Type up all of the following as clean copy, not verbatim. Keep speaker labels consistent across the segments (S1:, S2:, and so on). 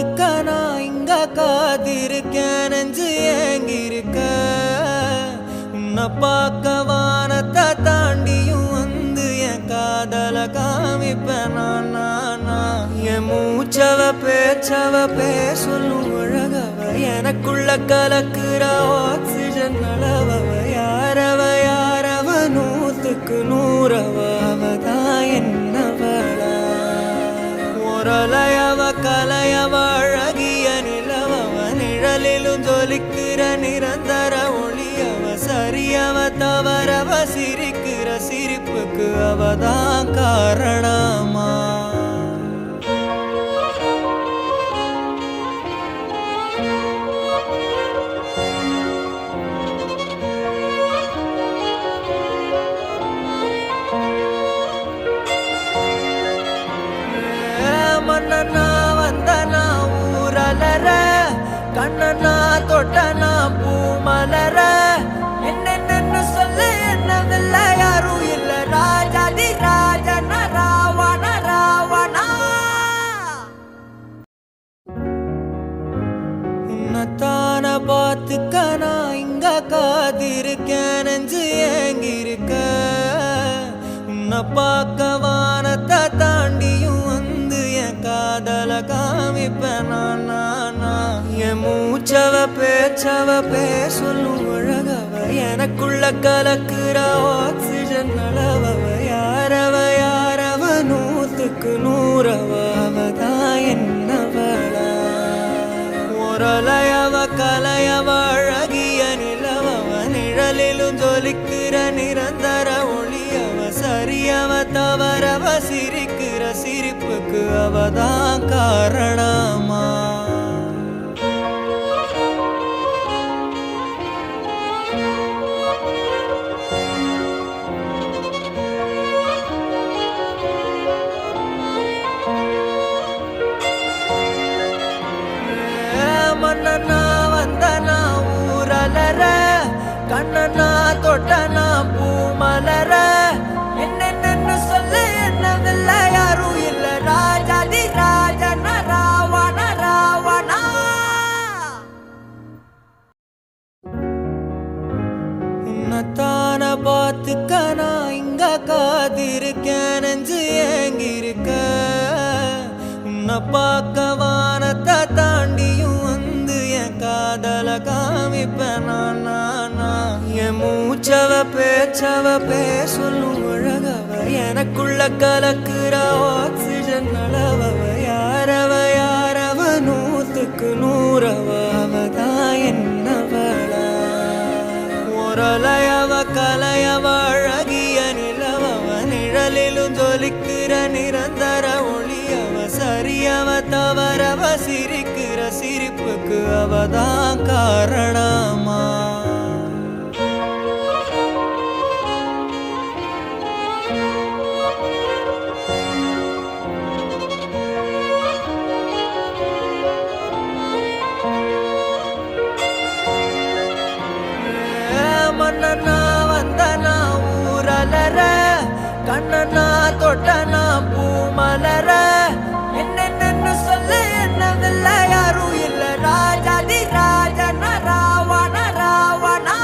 S1: பார்த்துக்க நான் இங்க காத்திருக்கேன், நெஞ்சு ஏங்கிருக்க. உன்னை பார்க்க வானத்தை தாண்டியும் வந்து என் காதல காமிப்பேன் நான். என் மூச்சவ பேச்சவ பேசலும் அழகவ, எனக்குள்ள கலக்குற ஆக்சிஜன் அளவவ. யாரவ நூத்துக்கு நூறவ, அவதான் என்னவளா. ஒரலையவ கலையவ அழகிய நிலவவ, நிழலிலும் ஜொலிக்கிற நிரந்தர ஒளியவ. சரியவ தவறவ சிரிக்கிற சிரிப்புக்கு அவதான் காரணமா. மன்னனா வந்தனா ஊரலர, கண்ணனா தொட்டனா பூமலர. என்னென்னு சொல்லு என்னவில்ல யாரும் இல்ல, ராஜாதி ராஜன ராவண ராவணா. உன்னத்தான பார்த்துக்க நான் இங்க காத்திருக்கேன், நெஞ்சு ஏங்கிருக்க. உன்னை பார்க்க வானத்தை தாண்டியும் வந்து என் காதல காமிப்பேன் நான். என் மூச்சவ பேச்சவ பேசலும் அழகவ, எனக்குள்ள கலக்குற ஆக்சிஜன் அளவவ. யாரவ நூத்துக்கு நூறவ, அவதான் என்னவளா. ஒரலையவ கலையவ அழகிய நிலவவ, நிழலிலும் ஜொலிக்கிற நிரந்தர ஒளியவ. சரியவ தவறவ சிரிக்கிற சிரிப்புக்கு அவதான் காரணமா. மன்னனா வந்தனா ஊரலர, கண்ணனா தொட்டனா பூமலர. என்னென்னு சொல்லு என்னவில்ல யாரும் இல்ல, ராஜாதி ராஜன ராவண ராவணா. உன்னத்தான பார்த்துக்க நான் இங்க காத்திருக்கேன், நெஞ்சு ஏங்கிருக்க. உன்னை பார்க்க வானத்தை தாண்டியும் வந்து என் காதல காமிப்பேன் நான். என் மூச்சவ பேச்சவ பேசலும் அழகவ, எனக்குள்ள கலக்குற ஆக்சிஜன் அளவவ. யாரவ நூத்துக்கு நூறவ, அவதான் என்னவளா. ஒரலையவ கலையவ அழகிய நிலவவ, நிழலிலும் ஜொலிக்கிற நிரந்தர ஒளியவ. சரியவ தவறவ சிரிக்கிற சிரிப்புக்கு அவதான் காரணமா. மன்னனா வந்தனா ஊரலர, கண்ணனா தொட்டனா பூமலர. என்னென்னு சொல்லு என்னவில்ல யாரும் இல்ல, ராஜாதி ராஜன ராவண ராவணா.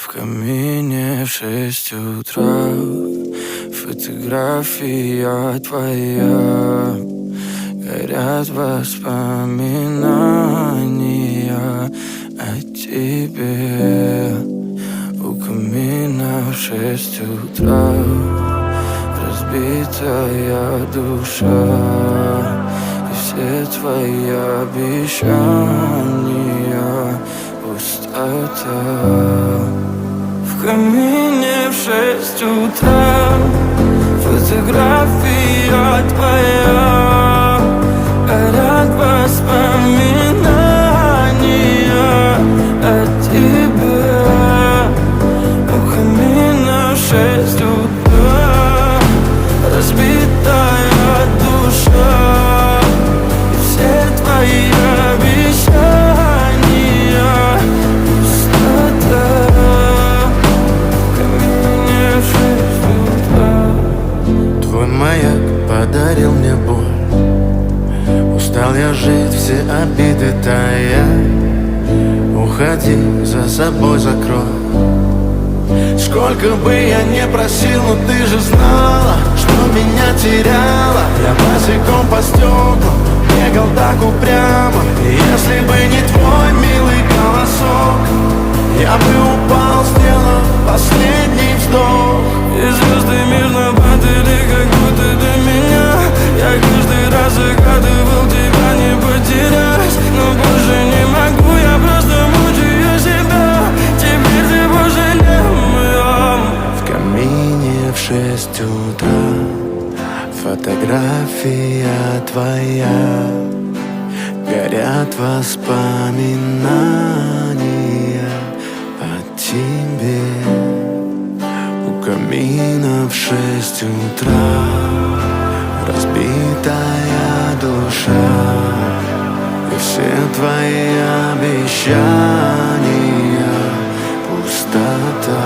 S2: В камине в 6 утра фотография твоя, горят воспоминания о тебе. У камина в 6 утра разбитая душа, и все твои обещания пустота. В камине в 6 утра фотография твоя, горят воспоминания о тебе. У камина в 6 утра разбитая душа, и все твои обещания пустота. В камине в 6 утра.
S3: Твой маяк подарил мне боль, скажет все обиды тая. Уходи, за собой закрой. Сколько бы я не просил, но ты же знала, что меня теряла. Я босиком по стеклам бегал так упрямо. И если бы не твой милый голосок, я бы упал, сделав последний вздох.
S2: И звезды мирно падали, как будто до меня. Я каждый раз загадывал тебя не потерять, но больше не могу, я просто мучаю себя. Теперь ты больше не моя.
S3: В камине в 6 утра фотография твоя. Горят воспоминания о тебе. У камина в 6 утра разбитая душа. И все твои обещания пустота.